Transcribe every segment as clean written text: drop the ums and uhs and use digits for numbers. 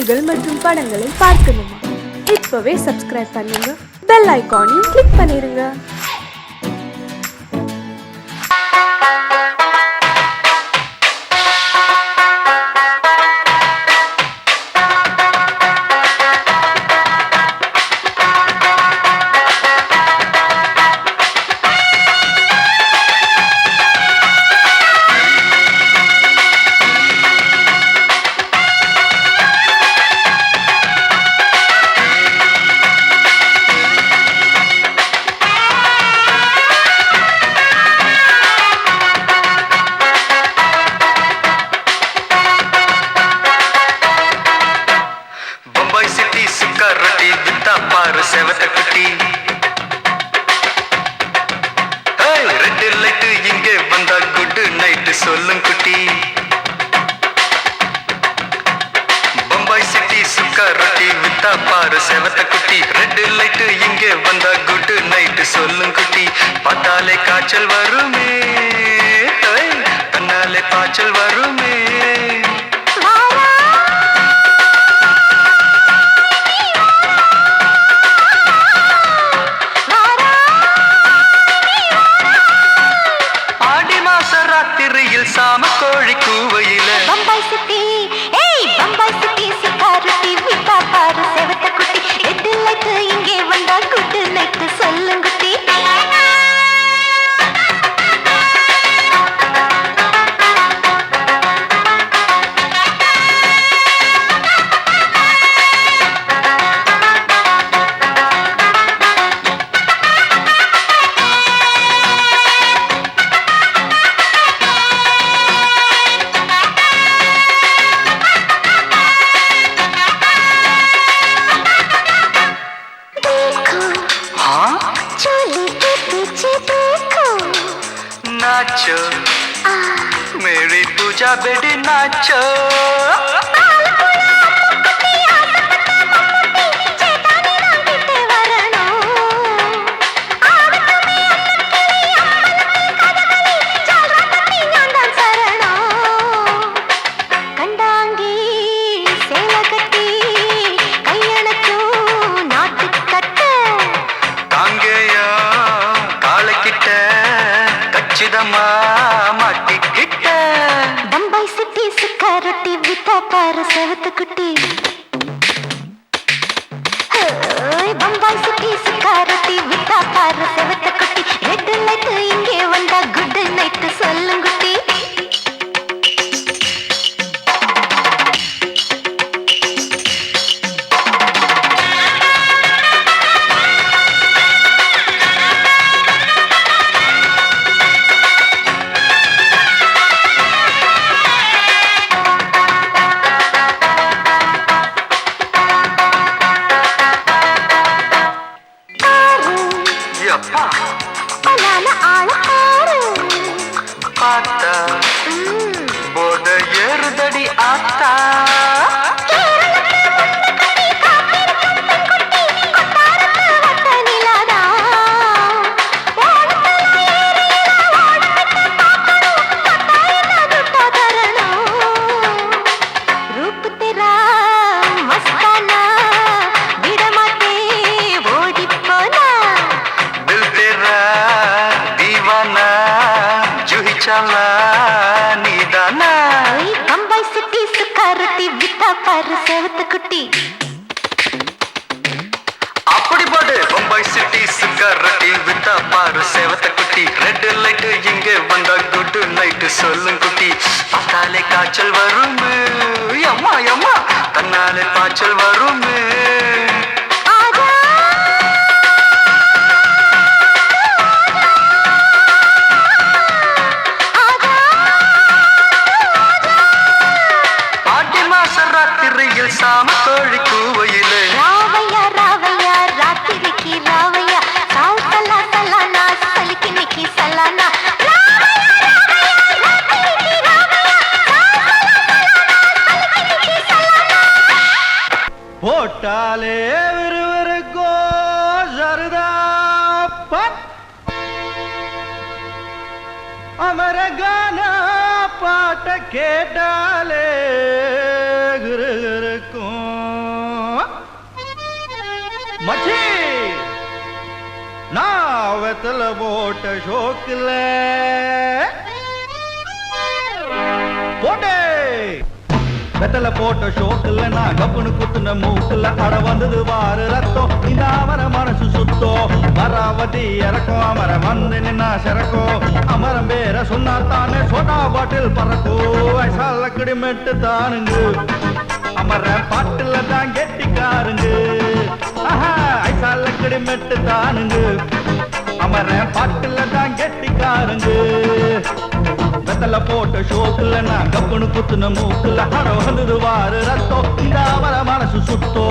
செய்திகள் மற்றும் படங்களை பார்க்கணுமா? இப்பவே சப்ஸ்கிரைப் பண்ணுங்க, பெல் ஐகானையும் கிளிக் பண்ணிருங்க. செவத்த குட்டி ரெட் லைட் இங்கே வந்தா குட் நைட் சொல்லும் குட்டி. பம்பாய் சிட்டி சுக்கா ரொட்டி வித்தா பாரு செவத்த குட்டி. ரெட் லைட் இங்கே வந்தா குட் நைட் சொல்லும் குட்டி. பார்த்தாலே காய்ச்சல் வருமே, தன்னாலே பாய்ச்சல் வருமே. சாம கோழி கூவையில பம்பாய் சிட்டி, பம்பாய் சிட்டி சிக்காரட்டி விட்டா பாரு செவத்த குட்டி. ரெட் லைட் இங்கே வந்தா குட் நைட் சொல்லுங்க குட்டி. नाचो मेरी पूजा बेटी नाचो. பம்பாய் சிட்டி சிக்காரட்டி வித்தா பாரு செவத்த குட்டி. பம்பாய் சிட்டி சிக்காரட்டி வித்தா பாரு செவத்த குட்டி. ரெட் லைட் இங்கே வந்தா குட் நைட் சொல்லுங்க குட்டி. பார்த்தா போத ஏறுதடி ஆத்தா. பம்பாய் சிட்டி சுக்காரட்டி வித்தா பாரு செவத்த குட்டி. அப்படி போடு பம்பாய் சிட்டி சுக்காரட்டி வித்தா பாரு செவத்த குட்டி. ரெட் லைட் இங்கே வந்தா குட் நைட் சொல்லும் குட்டி. பார்த்தாலே காய்ச்சல் வருமே, அம்மா அம்மா தன்னாலே பாய்ச்சல் வருமே. சாம கோழி கூவையிலே ராவையா ராவையா ராத்திரிக்கு ராவையா சாவு சல்லா சல்லானா சலிக்கு நிக்கி சல்லானா. போட்டாலே விறுவிறுக்கோ சருதா அமர கானா பாட்ட கேட்டாலே இருக்கும் மச்சி நான் வெத்தல போட்ட ஷோக்குல போட்டே வெத்தல போட்ட ஷோக்குல நான் கப்புனு குத்துன மூக்குல அட வந்தது வாரு ரத்தம் இந்த அமர மனசு சுத்தம் மராவதி இறக்கும் அமர வந்து நின்னா சிறக்கும் அமரம் பேர சொன்னா தானே சோடா பாட்டில் பறக்கும் வயசால கிடிமெட்டு தானுங்க அமர பாட்டுல தான் கெட்டிக்காருங்க ஐசால கிடிமெட்டு தானுங்க அமர பாட்டுல தான் கெட்டிக்காருங்க வெத்தல போட்ட ஷோக்குல நான் கப்புனு குத்துன மூக்குல அட வந்தது வாரு ரத்தம் இந்த அவர மனசு சுத்தோ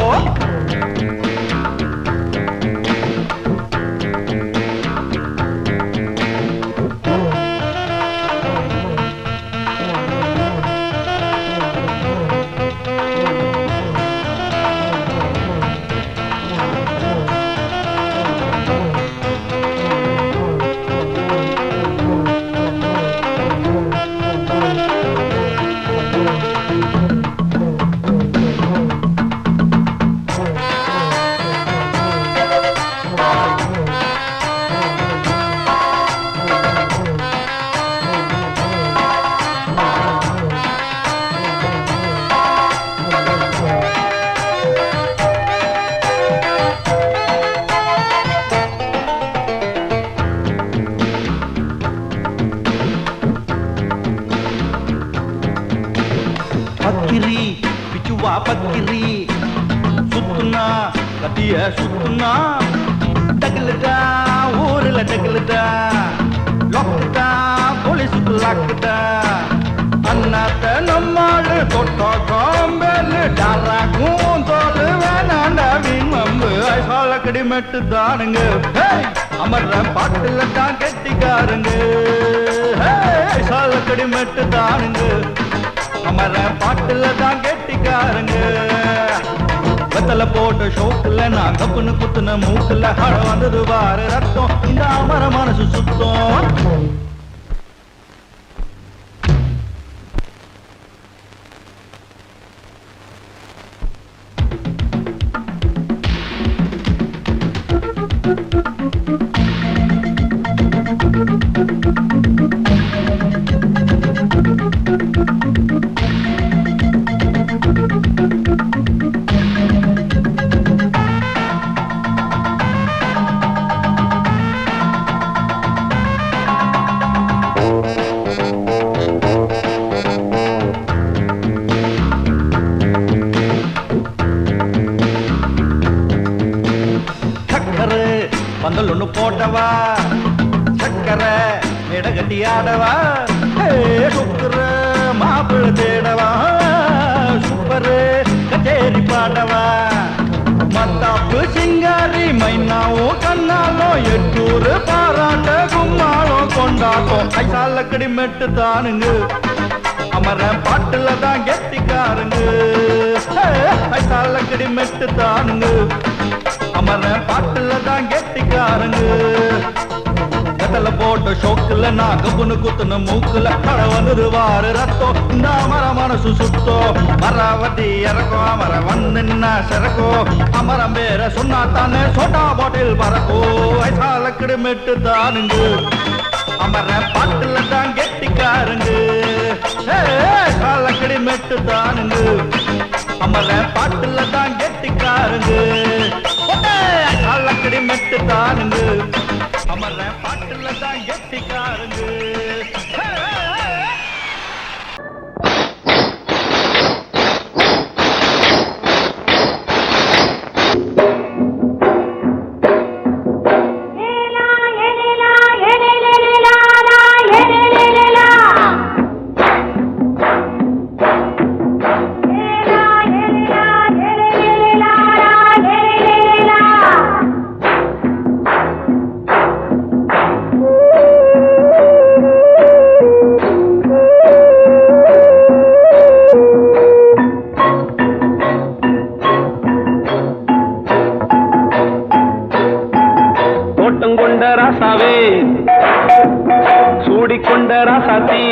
பக்கிரி பிச்சுவா பக்கிரி சுத்துனா கத்திய சுத்துனா டகுலுதா ஊர்ல டகுலுதா லொக்குதா போலீஸுக்கு லாக்குதா அண்ணாத்த நம்மாளு தொட்ட காம்பேலு டாராக்கும் தோலு வேணாண்டா மீன் மம்பு ஐசால கடிமெட்டு தானுங்க அமர்ற பாட்டுல தான் கெட்டிக்காருங்க ஐசால கடிமெட்டு தானுங்க அமர பாட்டுல தான் கெட்டிக்காருங்க வெத்தல போட்ட ஷோக்குல நான் கப்புனு குத்துன மூக்குல அட வந்தது வாரு ரத்தம் இந்த அமர மனசு சுத்தம் பந்தல் ஒண்ணு போட்டவா சக்கர மேடகட்டி ஆடவா சுக்குற மாப்பிள்ள தேடவா சூப்பரு கச்சேரி பாடவா மத்தாப்பு சிங்காரி மைனாவும் கண்ணாலும் எட்டூரு பாராட்ட கும்மாளம் கொண்டாட்டம் ஐசால கடிமெட்டு தானுங்க அமர பாட்டுல தான் கெட்டிக்காருங்க ஐசால கடிமெட்டு தானுங்க அமர பாட்டுல தான் கெட்டிக்காருங்க வெத்தல போட்ட ஷோக்குல நான் கப்புனு குத்துன மூக்குல அட வந்தது வாரு ரத்தம் இந்த அமர மனசு சுத்தோ மராவதி இறக்கும் அமர வந்து நின்னா சிறக்கும் அமரம் பேர சொன்னா தானே சோட்டா பாட்டில் பறக்கோ வயசால கிடுமெட்டு தானுங்க அமர பாட்டுல தான் கெட்டிக்காருங்க வயசால கிடுமெட்டு தானுங்க அமர பாட்டுல தான் கெட்டிக்காருங்க காலக்கடி மெட்டு தானுங்க அமர பாட்டுல தான் கெட்டிக்காருங்க ராசாவே சூடிக்கொண்ட ராசாத்தி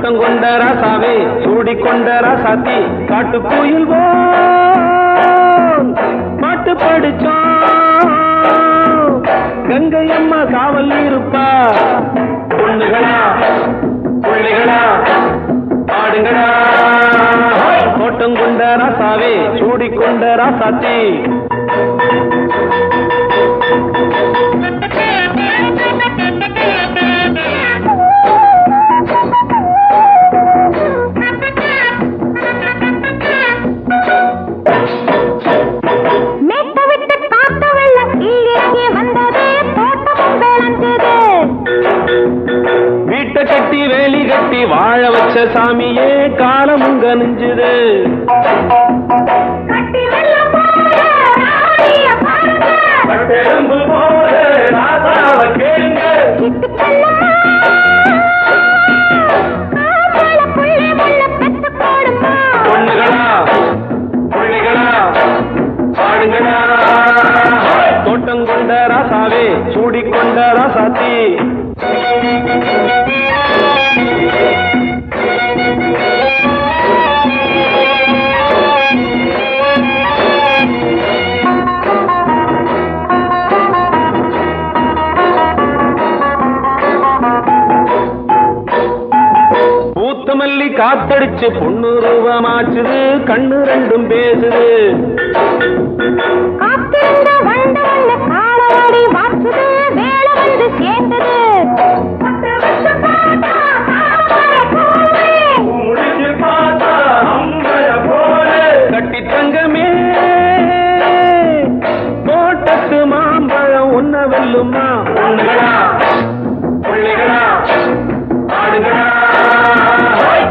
தோட்டம் கொண்ட ராசாவே சூடிக்கொண்ட ராசாத்தி காட்டுக்குயில் பாட்டு படிச்சோம் கங்கை அம்மா காவல் இருப்பா பொண்ணுகளா பிள்ளைகளா ஆடுங்களா தோட்டம் கொண்ட ராசாவே சூடிக்கொண்ட ராசாத்தி வீட்டை கட்டி வேலி கட்டி வாழ வச்ச சாமியே காலம் உங்க நெஞ்சுது பொண்ணுகளா பிள்ளைகளா பாடுங்களா தோட்டம் கொண்ட ராசாவே சூடிக்கொண்ட ராசாத்தி பூத்தமல்லி காத்தடிச்சு பொண்ணு ரூபமாச்சுது கண்ணு ரெண்டும் பேசுது கட்டி தங்கமே தோட்டத்து மாம்பழம் உன்ன வெல்லுமா பொண்ணுகளா பிள்ளைகளா ஆடுகளா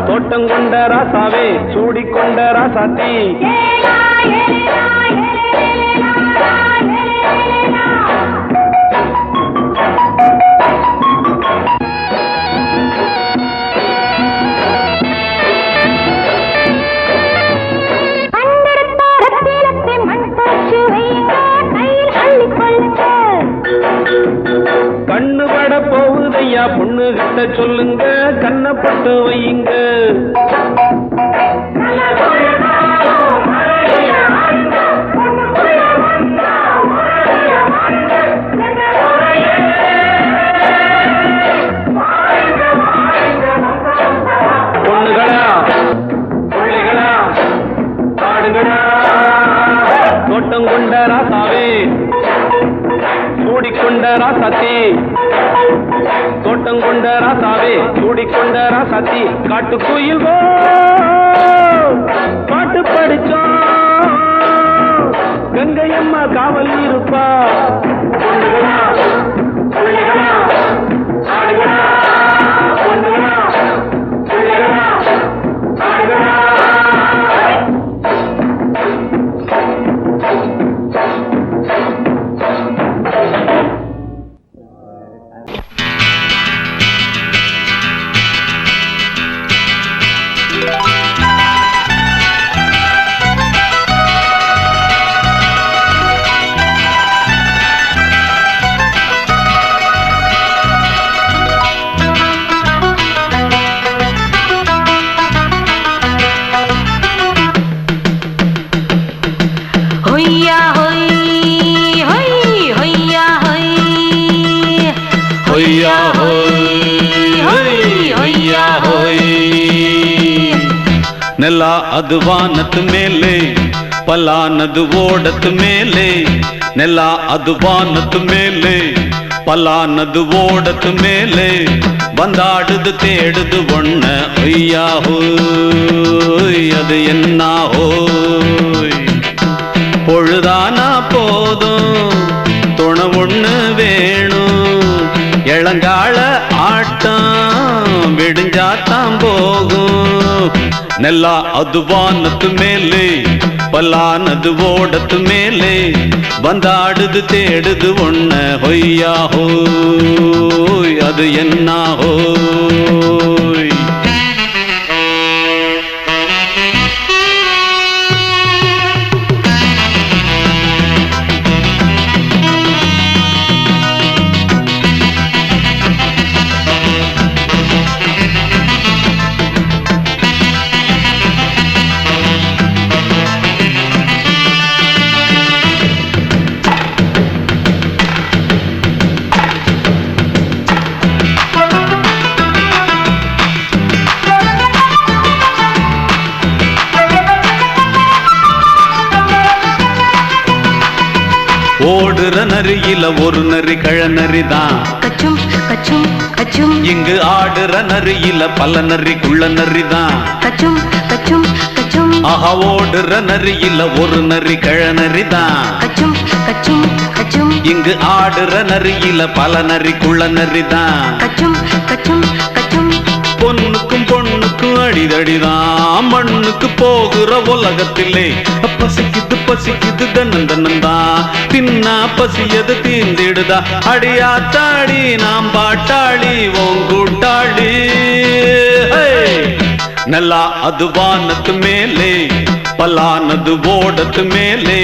தோட்டம் கொண்ட ராசாவே சூடிக்கொண்ட ராசாத்தி கண்ணு பட போகுதையா பொண்ணு கிட்ட சொல்லுங்க கண்ணப்பட்டு வையுங்க பொண்ணுகளா பிள்ளைகளா பாடுங்களா தோட்டம் கொண்ட ராசாவே சூடிக்கொண்ட ராசாத்தி தோட்டம் கொண்ட ராசாவே சூடிக்கொண்ட ராசாத்தி காட்டுக்குயில் பாட்டு படிச்சோம் கங்கை அம்மா காவல் இருப்பா பொண்ணுகளா பிள்ளைகளா ஆடுகளா பொண்ணுகளா பிள்ளைகளா ஆடுகளா ನೆಲ ಅದು ವಾನದ ಮೇಲೆ ಪಲಾನದು ಓಡದ ಮೇಲೆ ನೆಲ ಅದು ವಾನದ ಮೇಲೆ ಪಲಾನದು ಓಡದ ಮೇಲೆ ಬಂದಾಡುದು தேடுது ஒண்ண ஐயா ஹோய் அது என்ன ஹோய் பொழுதானா போதும் துணை ஒண்ணு வேணும் இளங்கால ஆட்டம் விடிஞ்சாத்தான் போகும் ನೆಲ ಅದು ವಾನದ ಮೇಲೆ ಪಲಾನದು ಓಡದ ಮೇಲೆ ಬಂದಾಡುದು தேடுது ஒண்ண ಹೊಯ್ಯಾ ಹೋಯ್ ಅದು ಎನ್ನ ಹೋಯ್ ஓடுற நரியில ஒரு நரி கழநரிதான். கச்சும் கச்சும் கச்சும் இங்கு ஆடுற நரியில பல நரி குள்ள நரிதான். கச்சும் கச்சும் கச்சும் ஆஹா ஓடுற நரியில ஒரு நரி கழநரிதான். கச்சும் கச்சும் கச்சும் இங்கு ஆடுற நரியில பல நரி குள்ள நரிதான். கச்சும் கச்சும் கச்சும் பொண்ணுக்கும் பொண்ணுக்கும் அடிதடிதான். மண்ணுக்கு போகிற உலகத்திலே பசிக்குது பசிக்குது தன்னன் தன்னந்தான். தின்னா பசியது தீர்ந்திடுதா. அடியாத்தாடி நாம் பாட்டாளி ஓங்கூட்டாளி. நல்லா அது வானத்து மேலே பலானது ஓடத்து மேலே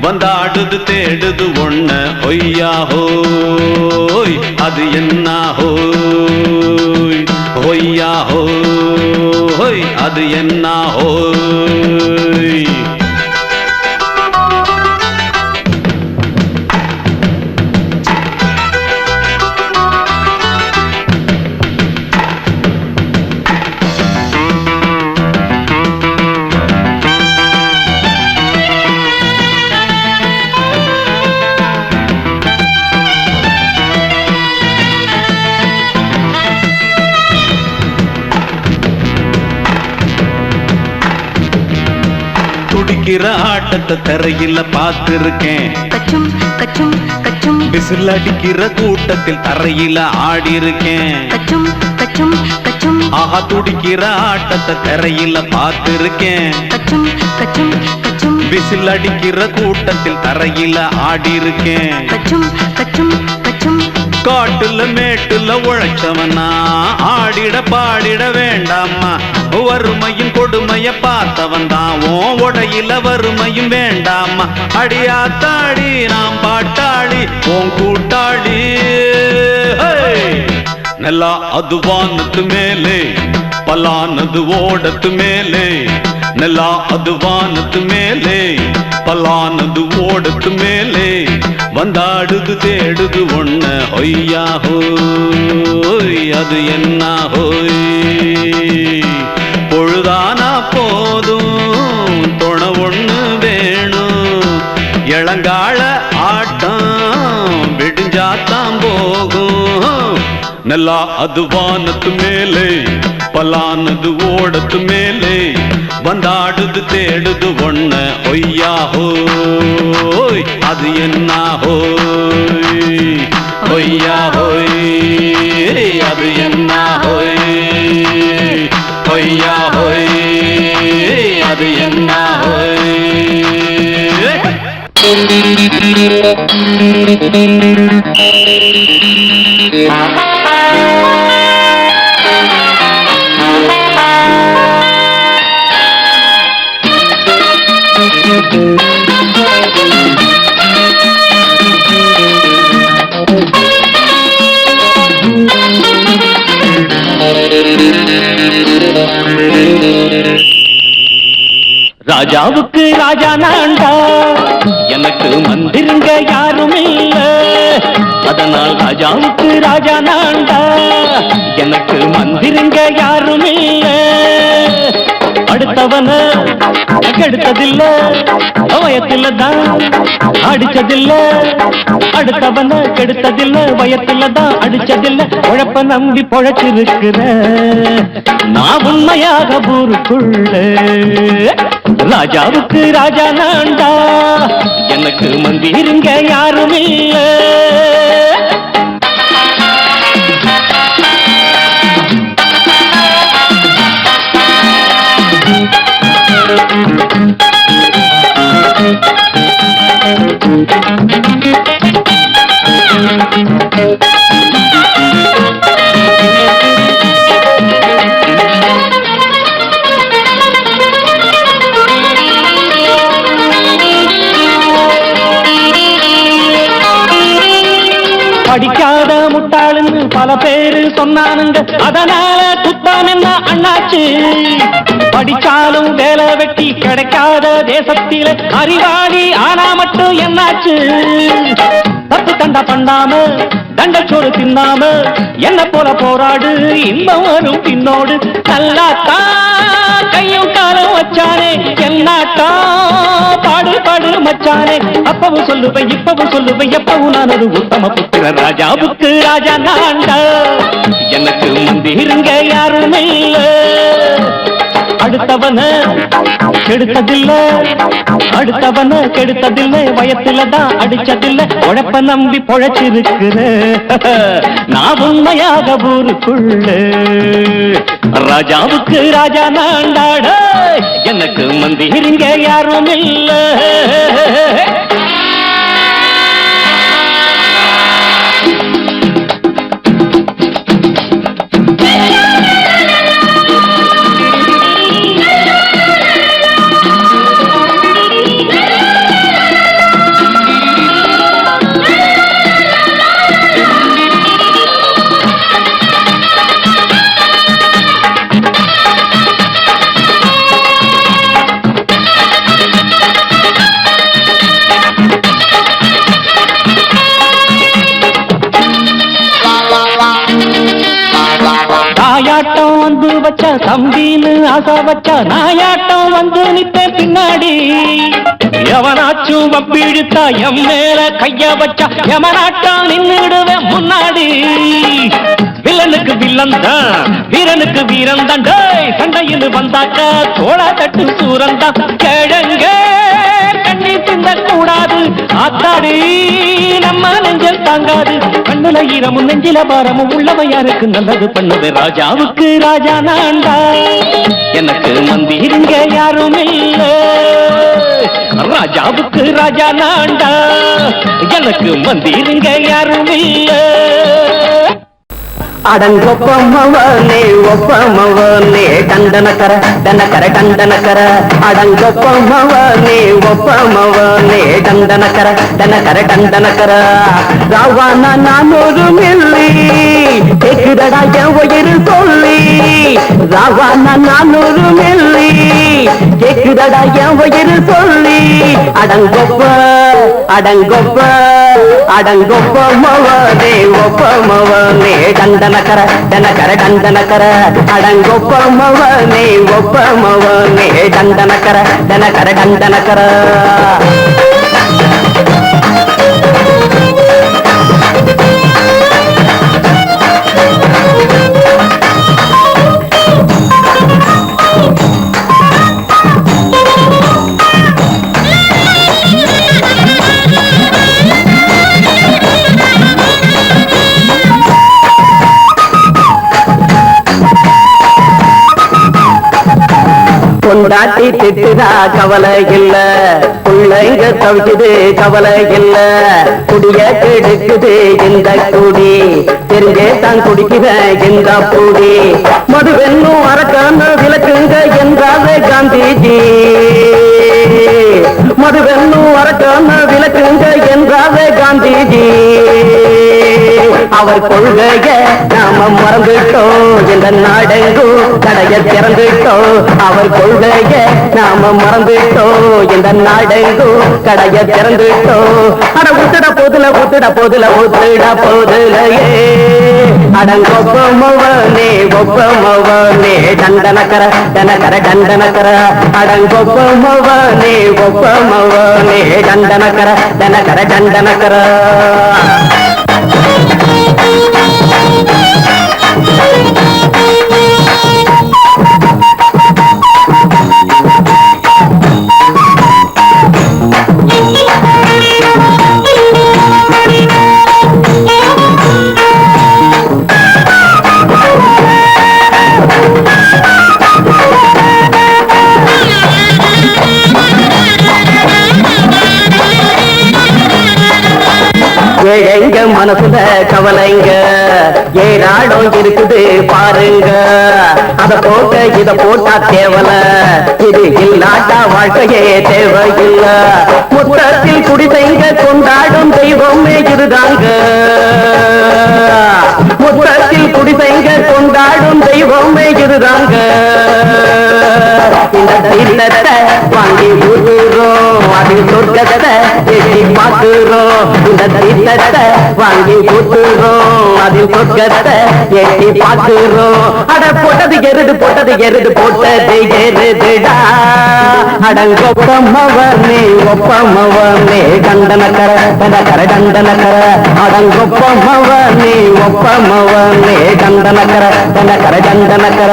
வந்தாடுது தேடுது ஒண்ண ஒய்யா ஹோய் அது என்ன ஹோய் ஒய்யா ஹோய் அது என்ன ஹோய். துடிக்கிற ஆட்டத்தை தரையில பார்த்திருக்கேன். கச்சும் கச்சும் கச்சும் விசில் அடிக்கிற கூட்டத்தில் தரையில ஆடி இருக்கேன். கச்சும் கச்சும் கச்சும் ஆஹா துடிக்கிற ஆட்டத்தை தரையில பார்த்திருக்கேன். கச்சும் கச்சும் கச்சும் விசில் அடிக்கிற கூட்டத்தில் தரையில ஆடி இருக்கேன். கச்சும் கச்சும் கச்சும் காட்டுல மேட்டுல உழைச்சவனா ஆடிட பாடிட வேண்டாமா. வறுமையும் கொடுமைய பார்த்தவன் தான் உன் உடையில வறுமையும் வேண்டாமா. அடியாத்தாடி நாம் பாட்டாளி உன் கூட்டாளி. நல்லா அது வானத்து மேலே பலானது ஓடத்து மேலே. நல்லா அது வானத்து மேலே பலானது ஓடத்து மேலே வந்தாடுது தேடுது ஒண்ண ஒய்யா ஹோய் அது என்ன ஹோய். பொழுதானா போதும் துணை ஒண்ணு வேணும். இளங்கால ஆட்டம் விடிஞ்சாத்தான் போகும். நல்லா அது வானத்து மேலே பலானது ஓடத்து மேலே வந்தாடுது தேடுது ஒண்ண ஒய்யா ஹோய் அது என்ன ஹோய் ஒய்யா ஹோய் அது என்ன ஹோய் ஒய்யா ஹோய் அது என்ன ஹோய். ராஜாவுக்கு ராஜா நான்டா எனக்கு மந்திருங்க யாரும் இல்ல. அதனால் ராஜாவுக்கு ராஜா நான்டா எனக்கு மந்திருங்க யாரும் இல்ல. அடுத்தவன கெடுத்ததில்ல வயத்துல தான் அடிச்சதில்ல. அடுத்தவன கெடுத்ததில்ல வயத்துல தான் அடிச்சதில்ல. உழைப்ப நம்பி பொழைச்சிருக்கிற நான் உண்மையாக ஊருக்குள்ள. ராஜாவுக்கு ராஜா நான்டா எனக்கு மந்திருங்க யாரும் இல்ல. படிக்காத முட்டாளுன்னு பல பேரு சொன்னானுங்க. அதனால குத்தம் என்ன அண்ணாச்சு. படிச்சாலும் வேலை வெட்டி கிடைக்காத தேசத்தில அறிவாளி ஆனா மட்டும் என்னாச்சு. தப்பு தண்டா பண்ணாம தண்டச்சோறு தின்னாம என்ன போல போராடு இன்பம் வரும் பின்னோடு. நல்லாத்தான் கையும் காலம் வச்சானே என்னாட்டா பாடு பாடு வச்சானே அப்பவும் சொல்லுவேன் இப்பவும் சொல்லுவேன் எப்பவும் நான் ஒரு உத்தம புத்திர ராஜாவுக்கு ராஜா நான்டா எனக்கு முந்திருங்க யாரும் இல்ல அடுத்தவன கெடுத்ததில்லை வயத்துலதான் அடிச்சதில்லை உழைப்ப நம்பி பொழைச்சிருக்கிற நான் உண்மையாக ஊருக்குள்ள ராஜாவுக்கு ராஜா நான்டாட எனக்கு மந்திரிங்க யாரும் இல்ல தாயாட்டம் வந்து வச்சா தம்பின்னு ஆசா வச்சா நாயாட்டம் வந்து நிப்பேன் பின்னாடி எவனாச்சும் வப்பிழுத்தா எம் மேல கைய வச்சா எவனாட்டம் நின்னுடுவேன் முன்னாடி வில்லனுக்கு வில்லன் தான் வீரனுக்கு வீரன் தான் சண்டையில் வந்தாக்க தோளா தட்டு சூரன் தான் கிழங்க கண்ணி தின்ன கூடாது ஆத்தாடி நம்ம நெஞ்சல் தாங்காது கண்ணுல ஈரமும் நெஞ்சில பாரமும் உள்ளவன் யாருக்கு நல்லது பண்ணுது ராஜாவுக்கு ராஜா நான்டா எனக்கு மந்திரிங்க யாரும் இல்ல ராஜாவுக்கு ராஜா நான்டா எனக்கு மந்திரிங்க யாரும் இல்ல அடங்கொப்பமவனே ஒப்பமவனே டண்டனக்கர டண்டனக்கர அடங்கொப்பமவனே ஒப்பமவனே டண்டனக்கர ராவானா நான் ஒரு மில்லி கேக்குதடா என் உயிர் சொல்லி ராவானா நான் ஒரு மில்லி கேக்குதடா என் உயிர் சொல்லி அடங்கொப்பமவனே ஒப்பமவனே டண்டனக்கர அடங்கொப்பமவனே ஒப்பமவனே டண்டனக்கர கொண்டாட்டி திட்டுதா கவலை இல்ல பிள்ளைங்க தவிக்குது கவலை இல்ல குடிய கெடுக்குது இந்த குடி தெரிஞ்சே தான் குடிக்கிற இந்த பூடி மதுவென்னும் அரக்கான விளக்குங்க என்றாவே காந்திஜி மதுவென்னும் அரக்கான விளக்குங்க என்றாவே காந்திஜி அவர் கொள்கைய நாம மறந்துட்டோம் இந்த நாடெங்கும் கடைய திறந்துட்டோம் அவர் கொள்கைய நாம மறந்துட்டோம் இந்த நாடெங்கும் கடைய திறந்துட்டோம் அட ஊத்துட போதுலையே அடங்கொப்பமவனே டண்டனக்கர அடங்கொப்பமவனே டண்டனக்கர எங்க மனசுல கவலைங்க ஏராளம் இருக்குது பாருங்க அத போட்ட இத போட்டா தேவல இது இல்லாட்டா வாழ்க்கையே தேவையில்ல முத்தத்தில் குடிசைங்க கொண்டாடும் தெய்வமே இதுதாங்க முத்தத்தில் குடிசைங்க கொண்டாடும் தெய்வமே இதுதாங்க இந்த தீர்த்தத்தை வாங்கி ஊத்துறோம் அது சொர்க்கத்தை எட்டி பார்க்கிறோம் இந்த தீர்த்தத்தை வாங்கி ஊத்துறோம் அதில் சொர்க்கத்தை ஏற்றி பார்க்கிறோம். அட போட்டது எருது போட்டது எருதுடா. அடங்கொப்பமவனே ஒப்பமவனே கண்டனக்கர கர கண்டனக்கர. அடங்கொப்பமவனே ஒப்பமவனே கண்டனக்கர கண்டனக்கர.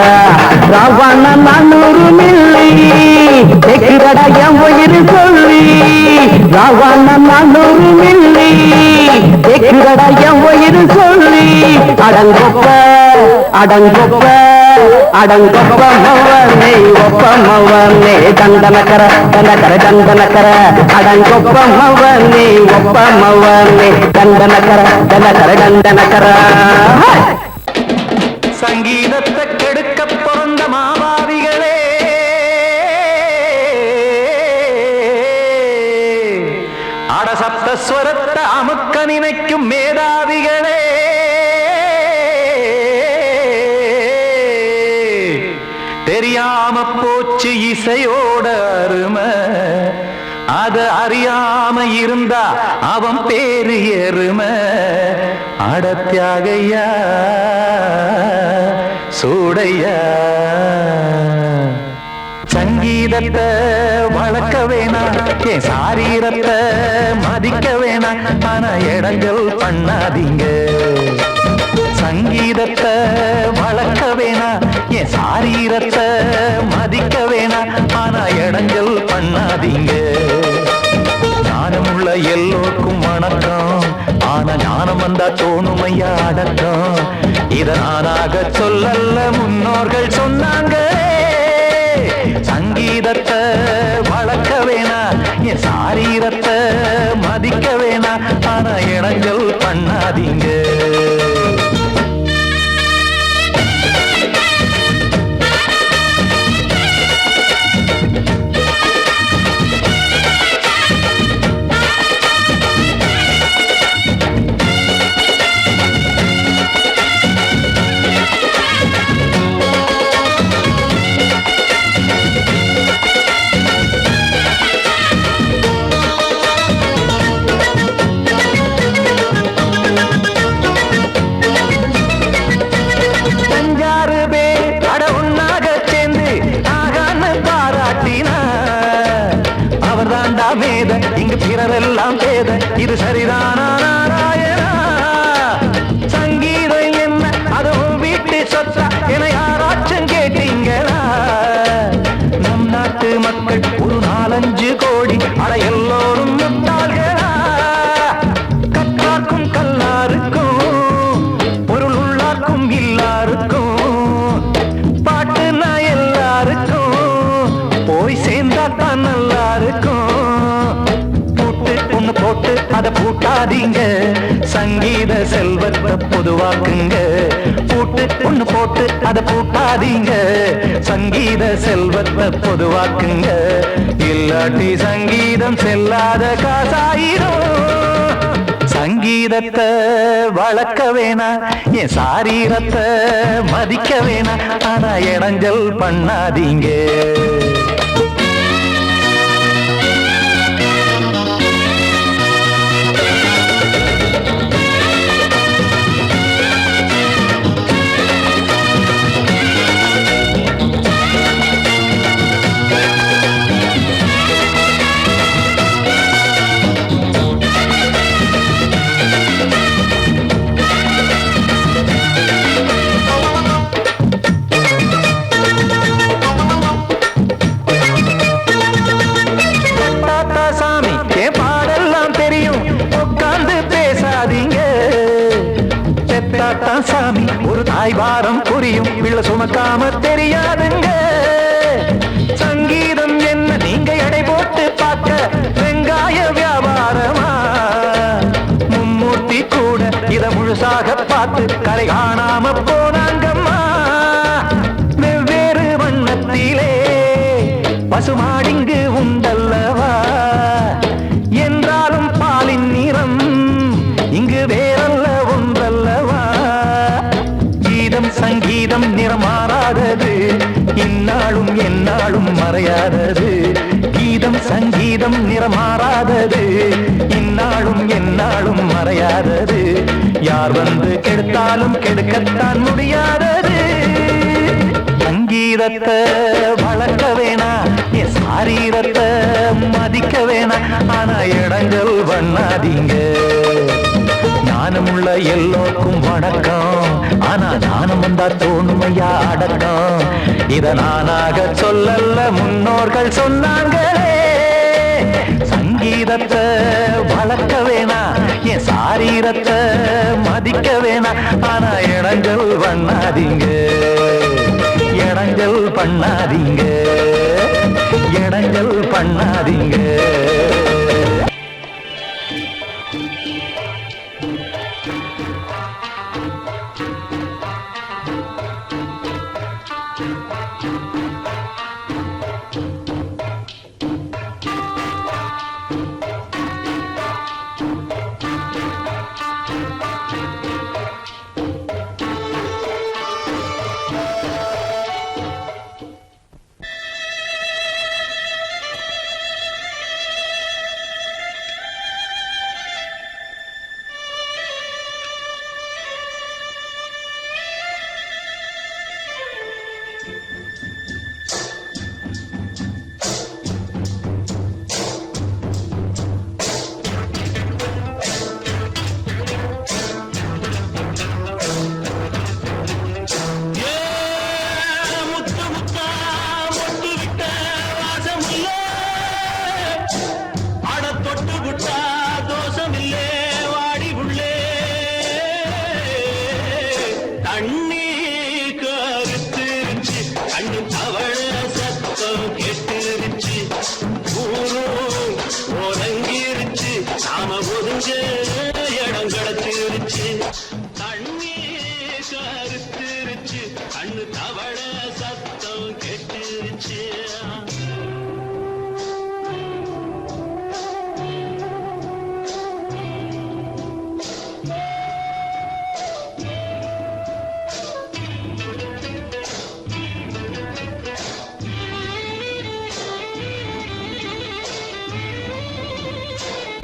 ராவண 400 மில்லி கேக்குறடா என் உயிர் சொல்லி. ராவண 400 மில்லி கேக்குறடா என் உயிர் சொல்லி. அடங்கொப்ப அடங்கொப்ப அடங்கொப்பமவனே ஒப்பமவனே கண்டனக்கர கண்டனக்கர. அடங்கொப்பமவனே ஒப்பமவனே கண்டனக்கர கண்டனக்கர. சங்கீதத்தை கெடுக்க பிறந்த மாவாதிகளே, அடசப்தஸ்வரத்தை அமுக்க நினைக்கும் மேதாவிகளே, தெரியாம போச்சு இசையோட அருமை. அத அறியாம இருந்தா அவன் பேரு எருமை. அடத்தியாகையா சூடையா. சங்கீதத்தை வளர்க்க வேணாம், என் சாரீரத்தை மதிக்க வேணாம். ஆனா இடங்கள் பண்ணாதீங்க. சங்கீதத்தை வளர்க்க வேணாம், என் சாரீரத்தை மதிக்க வேணாம். ஆனா இடங்கள் பண்ணாதீங்க. ஞானமுள்ள எல்லோருக்கும் வணக்கம், ஆனா ஞானம் வந்தா தோணுமையா அடக்கம். இத நானாக சொல்லல்ல, முன்னோர்கள் சொன்னாங்க. சங்கீதத்தை வளர்க்க வேணா, என் சாரீரத்தை மதிக்க வேணா. ஆனா இடங்கள் பண்ணாதீங்க. இங்கு பிறரெல்லாம் பேத, இது சரிதானா நாராயணா? சங்கீதம் என்ன அதுவும் வீட்டு சொத்தா என யாராச்சும் கேட்டீங்களா? நம் நாட்டு மக்கள் ஒரு 4-5 கோடி, அட எல்லோரும் முட்டாள்களா? கற்றார்க்கும் கல்லாருக்கும் பொருள் உள்ளார்க்கும் இல்லாருக்கும் பாட்டுனா எல்லாருக்கும் போய் சேர்ந்தா தான் நல்லா இருக்கும். போட்டு அதை பூட்டாதீங்க, சங்கீத செல்வத்தை பொதுவாக்குங்க. பூட்டு ஒண்ணு போட்டு அதை பூட்டாதீங்க, சங்கீத செல்வத்தை பொதுவாக்குங்க. இல்லாட்டி சங்கீதம் செல்லாத காசாயிரும். சங்கீதத்தை வளர்க்க வேணா, என் சாரீரத்தை மதிக்க வேணா. ஆனா இடைஞ்சல் பண்ணாதீங்க. சாமி ஒரு தாய் வாரம் புரியும், பிள்ளை சுமக்காம தெரியாதுங்க. சங்கீதம் என்ன நீங்க எடை போட்டு பார்க்க வெங்காய வியாபாரமா? மும்மூர்த்தி கூட இத முழுசாக பார்த்து கரை காணாம போனாங்கம்மா. வெவ்வேறு வண்ணத்திலே பசுமாடிங்கு உண்டல்லவா? என்றாலும் பாலின் நிறம் இங்கு வேறல்ல ஒன்றல்லவா? சங்கீதம் நிறம் மாறாதது, இந்நாள் சங்கீதம் நிறமாறாதது, இந்நாளும் எந்நாளும் மறையாதது. யார் வந்து கெடுத்தாலும் கெடுக்கத்தான் முடியாதது. சங்கீதத்தை வளர்க்க வேணா, என் சாரீரத்தை மதிக்க வேணா. ஆனா இடங்கள் பண்ணாதீங்க. ஞானமுள்ள எல்லோருக்கும் வணக்கம், ஆனா ஞானம் வந்தா தோணுமையா அடக்கம். இத நானாக சொல்லல்ல, முன்னோர்கள் சொன்னாங்களே. சங்கீதத்தை வளர்க்க வேணா, என் சாரீரத்தை மதிக்க வேணா. ஆனா இடங்கள் பண்ணாதீங்க, இடங்கள் பண்ணாதீங்க, இடங்கள் பண்ணாதீங்க.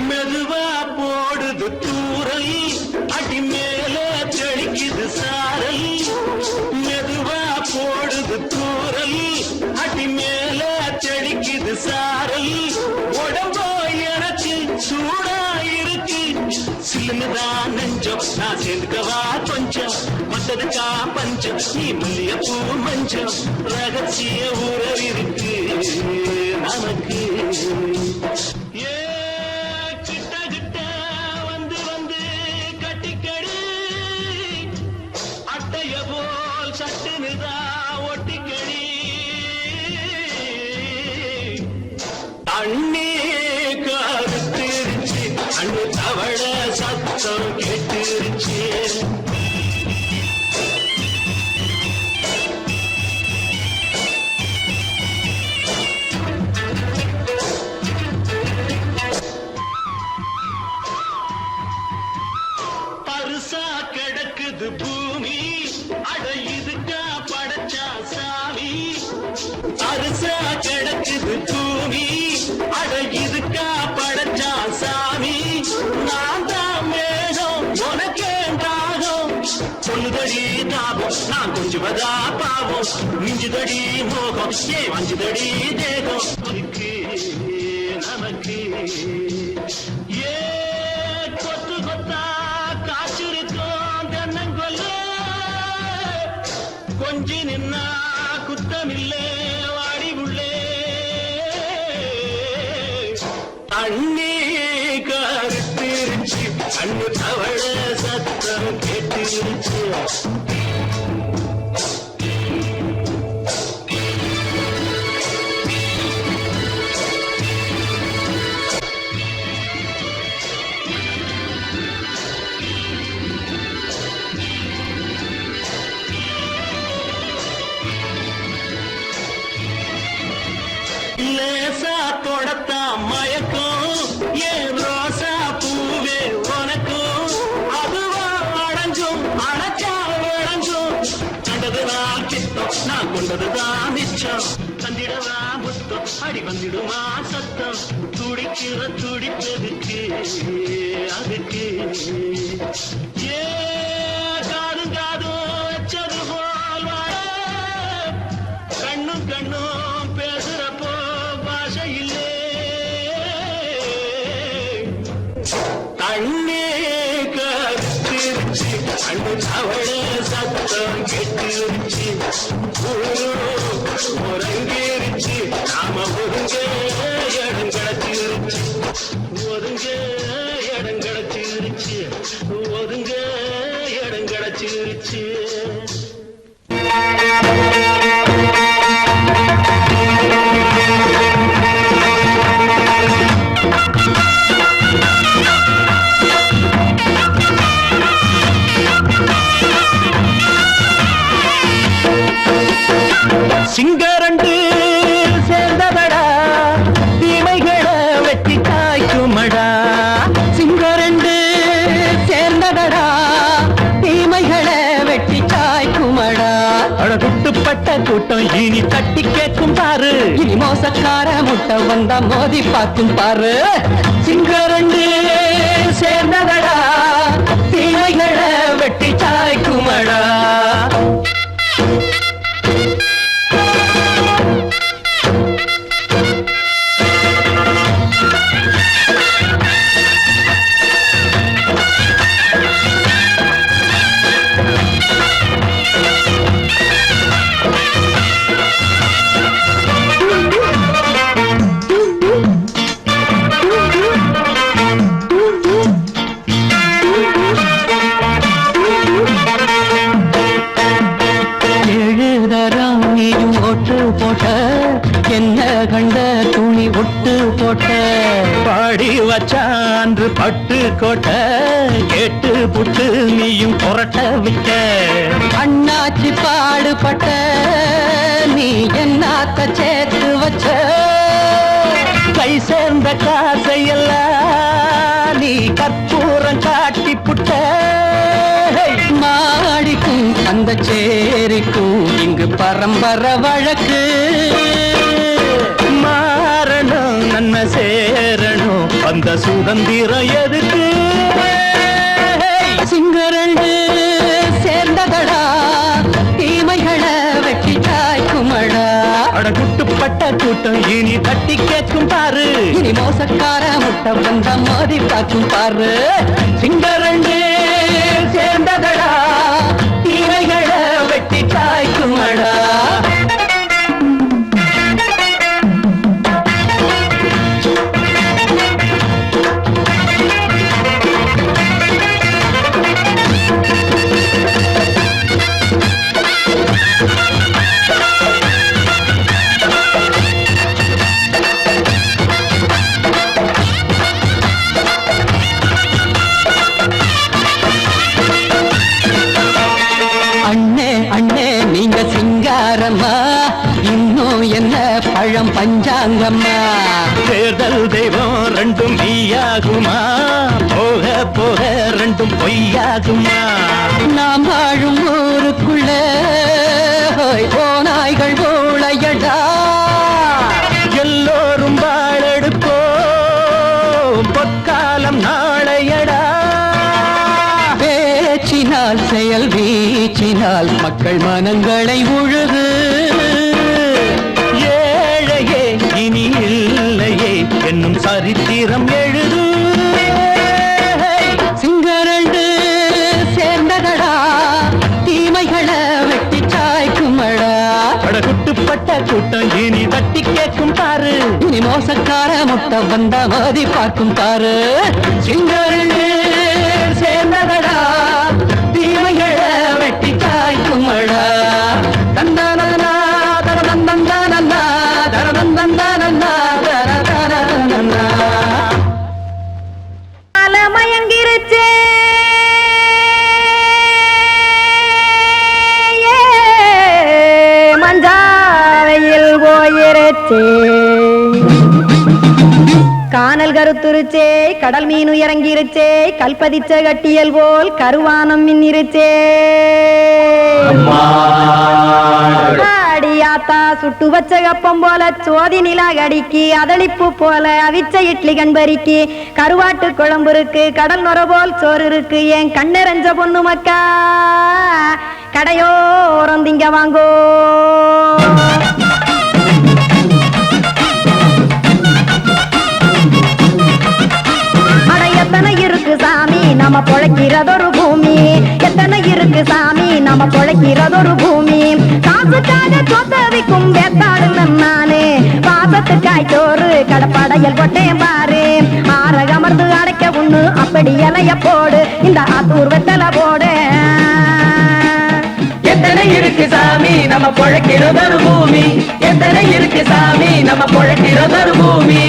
மெதுவா போடுது தூரல், அடி மேல தெளிக்குது சாரல். மெதுவா போடுது தூரல், அடி மேல தெளிக்குது சாரல். உடம்போ எனக்கு சூடா இருக்கு, சில்லுதான் நெஞ்சம். நான் சேர்ந்துக்கவா கொஞ்சம், மத்ததுக்கா பஞ்சம். நீ மல்லியப்பூ மஞ்சம், ரகசிய உறவு இருக்கு நமக்கு. அண்ணே கருத்திருச்சு, அண்ணு தவள சத்தம் கேட்டுருச்சு. பருசா கிடக்குது பூமி, அட இதுக்கா படைச்சா சாமி. பருசா கிடக்குது பூமி, அட இதுக்கா படைச்சா சாமி. நான் தான் மேகம், உனக்கே தாகம். சொல்லுதடி தாபம், நான் கொஞ்சுவதா பாவம். மிஞ்சுதடி மோகம், ஏ வஞ்சுதடி தேகம். நமக்கு நமக்கு ஏ கொத்து கொத்தா காய்ச்சிருக்கோம் தென்னங்கொல்ல. கொஞ்சி நின்னா குத்தமில்லே வாடி உள்ளே. அண்ணே கருத்திருச்சு, அண்ணு தவள சத்தம் கேட்டுருச்சு. லேசா தொடத்தா மயக்கம், ஏன் ரோசா பூவே உனக்கும். அதுவா அடைஞ்சும் அடைச்சா விளைஞ்சும். கண்டதுதான் சித்தம், நான் கொண்டதுதான் மிச்சம். தந்திடவா முத்தம் அடி வந்துடுமா சத்தம் துடிக்கிற துடிப்பதுக்கு அதுக்கு ஏ காதும் காதும் வச்சது போல் வாழ கண்ணும் கண்ணும் பேசுறப்போ பாஷை இல்லே கண்ணே கருத்திருச்சு கண்ணு அவள சத்தம் கெட்டிருச்சு ஒருங்கிருச்சு நாம ஒருங்க இடம் கிடச்சிருச்சு ஒருங்க இடம் கிடச்சிருச்சு ஒருங்க இடம் கிடச்சிருச்சு சிங்கரண்டு சேர்ந்ததடா தீமைகளை வெட்டி காய்க்குமடா சிங்கரண்டு சேர்ந்ததடா தீமைகளை வெட்டி காய்க்குமடா அழகுட்டுப்பட்ட கூட்டம் இனி தட்டி கேட்கும் பாரு இனி மோசக்கார முட்டை வந்தா மோதி பார்க்கும் பாரு சிங்கரண்டு சேர்ந்ததடா தீமைகளை வெட்டி காய்க்குமடா என்ன கண்ட துணி ஒட்டு போட்ட பாடி வச்சான்று பட்டு கோட்ட கேட்டு புட்டு நீயும் புரட்ட விட்ட அண்ணாச்சி பாடுபட்ட நீ என்னாத்த சேர்த்து வச்ச கை சேர்ந்த காசையெல்லாம் நீ கற்பூரம் காட்டி புட்ட மாடிக்கும் அந்த சேரிக்கும் இங்கு பரம்பரை வழக்கு மாறணும் நன்மை சேரணும் அந்த சுதந்திரம் எதுக்கு சிங்கரண்டு சேர்ந்ததடா தீமைகளை வெட்டி காய்க்குமடா அடகுட்டுப்பட்ட கூட்டம் இனி தட்டி கேட்கும் பாரு இனி மோசக்கார முட்டை வந்த மோதி பார்க்கும் பாரு சிங்கரண்டு சேர்ந்ததடா தீமைகளை வெட்டி காய்க்குமடா இன்னும் என்ன பழம் பஞ்சாங்கம்மா தேர்தல் தெய்வம் ரெண்டும் மெய்யாகுமா போக போக ரெண்டும் பொய்யாகுமா நாம் வாழும் ஊருக்குள்ள ஓநாய்கள் ஊழையடா எல்லோரும் வாழெடுப்போம் பொற்காலம் நாளையடா பேச்சினால் செயல் வீச்சினால் மக்கள் மனங்களை உழுது ஏழையே இனி இல்லையே என்னும் சரித்திரம் எழுது சிங்கரண்டு சேர்ந்ததடா தீமைகளை வெட்டி சாய்க்குமடா படகுட்டுப்பட்ட கூட்டம் இனி தட்டி கேட்கும் பாரு இனி மோசக்கார முட்டை வந்த மோதி பார்க்கும் பாரு சிங்கரண்டு சேர்ந்ததடா தீமைகளை வெட்டி காய்க்குமடா தந்தானா தரதந்தந்தானா தரதந்தந்தானா தரதந்தந்தானா மயங்கிருச்சே மஞ்சாவையில் போயிருச்சே கானல் கருத்துருச்சே கடல் மீன் இறங்கிருச்சே கல்பதிச்ச கட்டியல் போல் கருவானம் மின்னிருச்சே ஆடியா ஆத்தா சுட்டு வச்ச கப்பம் போல சோதி நிலா கடிக்கு அதளிப்பு போல அவிச்ச இட்லி கண்பறிக்கு கருவாட்டு குழம்பு இருக்கு கடல் நுர போல் சோறு இருக்கு என் கண்ணெரஞ்ச பொண்ணு மக்கா கடையோரம் திங்க வாங்கோ எத்தனை இருக்கு சாமி நம்ம பொழைக்கிறதொரு பூமி எத்தனை இருக்கு சாமி நம்ம பொழைக்கிறதொரு பூமி காசுக்காக சொத்தவிக்கும் வேத்தாடு நானு பாசத்துக்காய் சோறு கடப்படையல் போட்டேன் பாரு ஆரகமர்ந்து அடைக்க ஒண்ணு அப்படி இலைய போடு இந்த ஆத்தூர் வெத்தலை போடு எத்தனை இருக்கு சாமி நம்ம பொழைக்கிறதொரு பூமி எத்தனை இருக்கு சாமி நம்ம பொழைக்கிறதொரு பூமி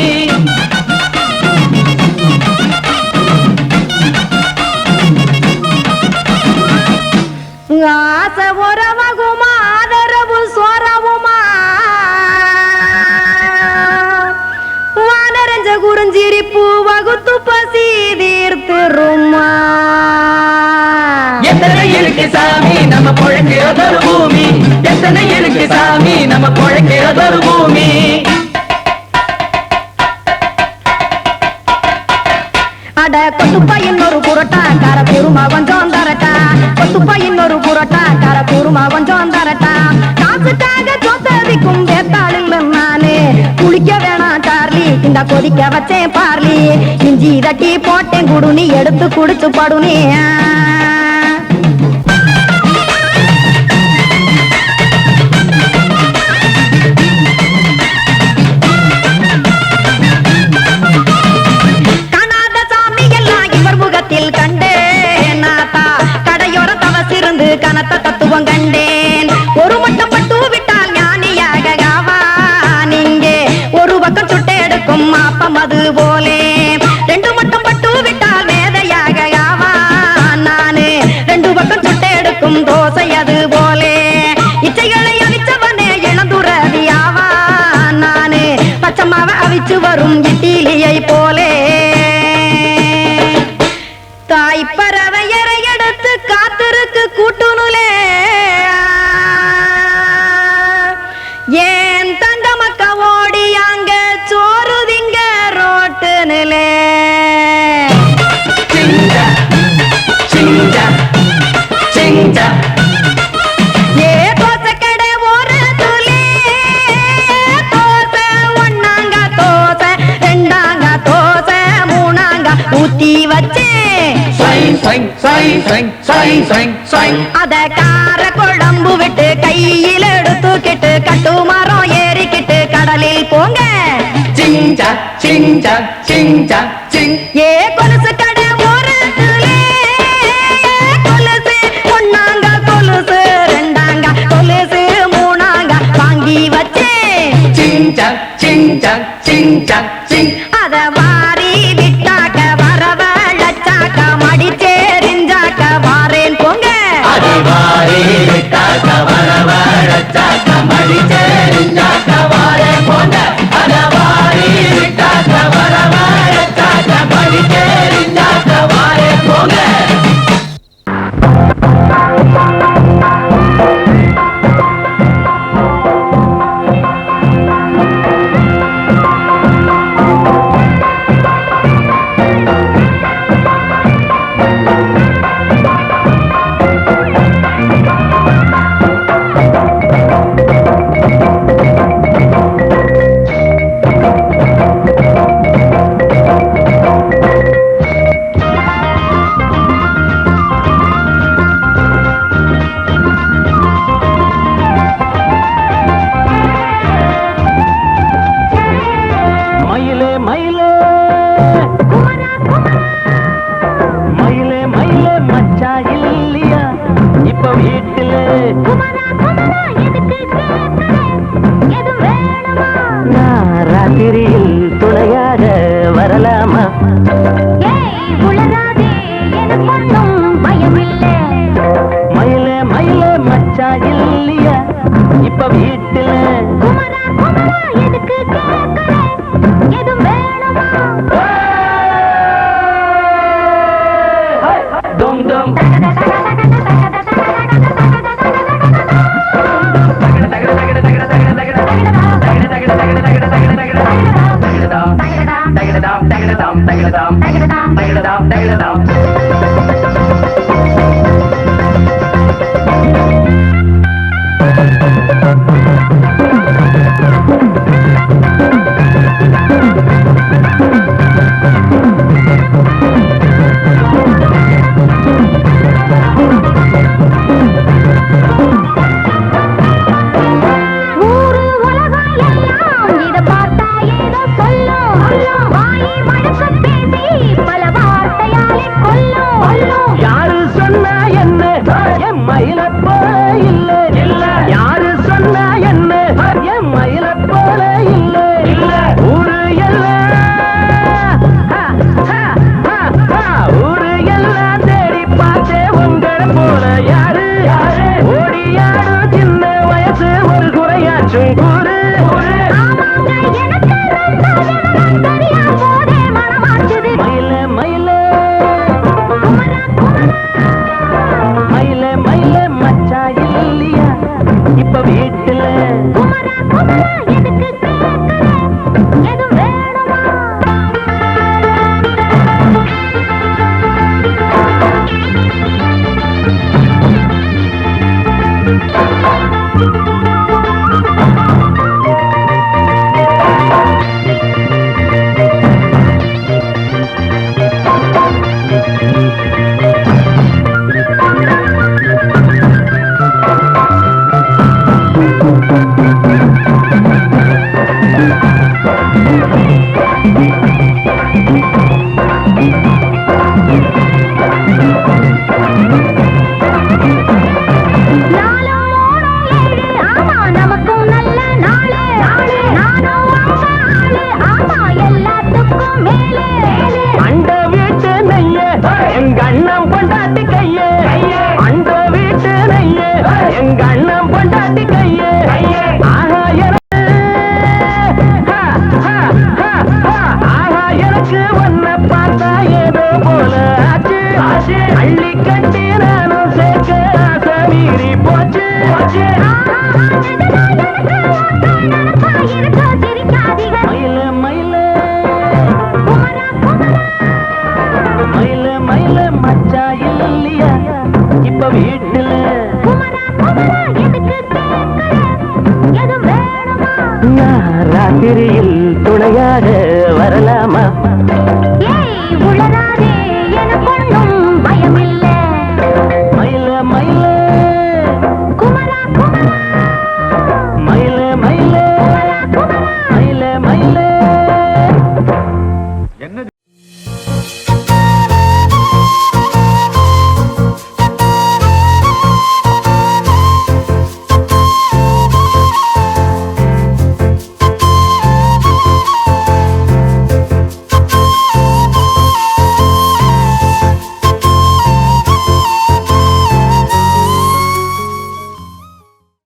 ஆசை உறவகுமா ஆதரவு சோரவுமா வானரஞ்ச குறிஞ்சிரிப்பு வகுத்து பசி தீர்த்துருமா எத்தனை இருக்கு சாமி நம்ம பொழைக்கிறதொரு பூமி எத்தனை இருக்கு சாமி நம்ம பொழைக்கிறதொரு பூமி அட கொத்துப்பா இன்னொரு புரோட்டா கார குருமா கொஞ்சம் தரட்டா கொத்துப்பா இன்னொரு புரோட்டா கார குருமா கொஞ்சம் தரட்டா காசுக்காக சொத்தவிக்கும் வேத்தாளில் நானு குளிக்க வேணாம் சார்லி இந்த கொதிக்க வச்சேன் பார்லி இஞ்சி தட்டி போட்டேன் குடுனி எடுத்து குடிச்சு படுனி கண்டேன் நாத்தா கடையோர தவசிருந்து கனத்த தத்துவம் கண்டேன் ஒரு மட்டம் பட்டு விட்டால் ஞானியாக ஆவா நீங்கே ஒரு பக்கம் சுட்டு எடுக்கும் மாப்பம் அது போலே ரெண்டு மட்டம் பட்டு விட்டால் மேதையாக ஆவா நானு ரெண்டு பக்கம் சுட்டு எடுக்கும் தோசை அது போலே இச்சைகளை அவிச்சவனே இளந்துறவி ஆவா நானு பச்சமாவ அவிச்சு வரும் இட்டிலியை போலே தாய் பறவையரை எடுத்து காத்திருக்கு கூட்டுனுலே ஏன் தங்க மக்க ஓடி அங்க சோறுதிங்க ரோட்டு நிலே ஏ தோசை கடை ஒரு துளி தோசை ஒன்னாங்க தோசை ரெண்டாங்க தோசை மூணாங்க ஊத்தி வச்சே அத கார குழம்பு விட்டு கையில் எடுத்துக்கிட்டு கட்டு மரம் ஏறிக்கிட்டு கடலில் போங்க ஏ கொலுசு கடை ஒரு கொலுசு ஒன்னாங்க கொலுசு ரெண்டாங்க கொலுசு மூணாங்க வாங்கி வச்சேன் அத வாரி விட்டாக்க வரவழைச்சாக்க மடிச்சேரிஞ்சாக்க வாரேன் போங்க ராத்திரியில் துணையாக வரலாமா மயில மயில மச்சா இல்லையா இப்ப வீட்டுல எதுவும் வேணுமா தகிடதாம் தகிடதாம் தகிடதாம் தகிடதாம் யாரு சொன்னா என்ன என் மயில போல இல்ல இல்ல யாரு சொன்னா என்ன என் மயில போல இல்ல இல்ல ஊரு எல்லாம் ஊரு எல்லாம் தேடி பார்த்தே உங்களை போல யாரு ஓடியாடு சின்ன வயசு ஒரு குறையாச்சும் கூறு மயில மயில மயில மயில மச்சா இல்லையா இப்ப வீட்டுல